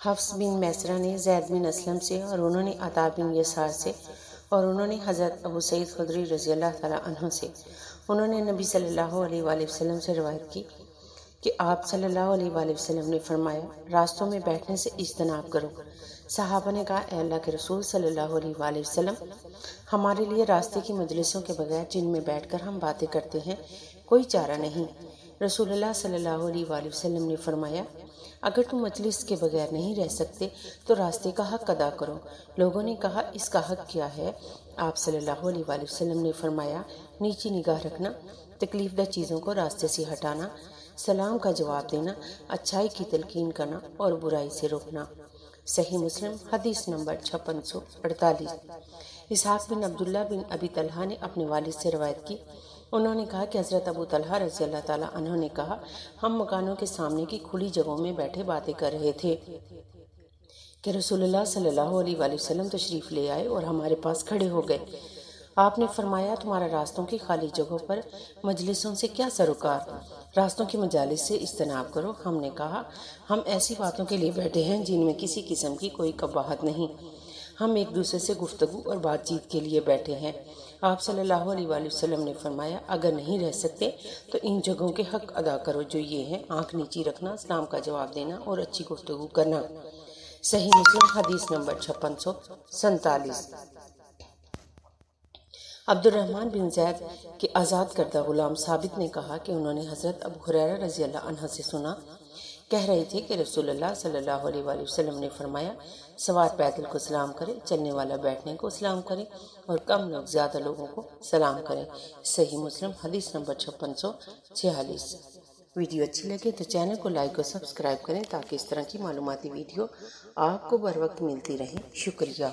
حفص بن میسرہ نے زید بن اسلم سے اور انہوں نے عطا بن یسار سے اور انہوں نے حضرت ابو سعید خدری رضی اللہ تعالیٰ عنہ سے انہوں نے نبی صلی اللہ علیہ وآلہ وسلم سے روایت کی کہ آپ صلی اللہ علیہ وآلہ وسلم نے فرمایا راستوں میں بیٹھنے سے اجتناب کرو۔ صحابہ نے کہا اے اللہ کے رسول صلی اللہ علیہ وآلہ وسلم، ہمارے لیے راستے کی مجلسوں کے بغیر جن میں بیٹھ کر ہم باتیں کرتے ہیں کوئی چارہ نہیں۔ رسول اللہ صلی اللہ علیہ وآلہ وسلم نے فرمایا اگر تم مجلس کے بغیر نہیں رہ سکتے تو راستے کا حق ادا کرو۔ لوگوں نے کہا اس کا حق کیا ہے؟ آپ صلی اللہ علیہ وآلہ وسلم نے فرمایا نیچی نگاہ رکھنا، تکلیف دہ چیزوں کو راستے سے ہٹانا، سلام کا جواب دینا، اچھائی کی تلقین کرنا اور برائی سے روکنا۔ صحیح مسلم حدیث نمبر 5648۔ اسحاق بن عبداللہ بن ابی طلحہ نے اپنے والد سے روایت کی، انہوں نے کہا کہ حضرت ابو طلحہ رضی اللہ تعالیٰ عنہ نے کہا ہم مکانوں کے سامنے کی کھلی جگہوں میں بیٹھے باتیں کر رہے تھے کہ رسول اللہ صلی اللہ علیہ وآلہ وسلم تشریف لے آئے اور ہمارے پاس کھڑے ہو گئے۔ آپ نے فرمایا تمہارا راستوں کی خالی جگہوں پر مجلسوں سے کیا سروکار؟ راستوں کی مجالس سے اجتناب کرو۔ ہم نے کہا ہم ایسی باتوں کے لیے بیٹھے ہیں جن میں کسی قسم کی کوئی قباحت نہیں، ہم ایک دوسرے سے گفتگو اور بات چیت کے لیے بیٹھے ہیں۔ آپ صلی اللہ علیہ وآلہ وسلم نے فرمایا اگر نہیں رہ سکتے تو ان جگہوں کے حق ادا کرو جو یہ ہیں آنکھ نیچی رکھنا، سلام کا جواب دینا اور اچھی گفتگو کرنا۔ صحیح مسلم حدیث نمبر 5647۔ عبد الرحمن بن زید کے آزاد کردہ غلام ثابت نے کہا کہ انہوں نے حضرت ابو ہریرہ رضی اللہ عنہ سے سنا، کہہ رہے تھے کہ رسول اللہ صلی اللہ علیہ وآلہ وسلم نے فرمایا سوار پیدل کو سلام کرے، چلنے والا بیٹھنے کو سلام کرے اور کم لوگ زیادہ لوگوں کو سلام کریں۔ صحیح مسلم حدیث نمبر 5646۔ ویڈیو اچھی لگے تو چینل کو لائک اور سبسکرائب کریں تاکہ اس طرح کی معلوماتی ویڈیو آپ کو بر وقت ملتی رہیں۔ شکریہ۔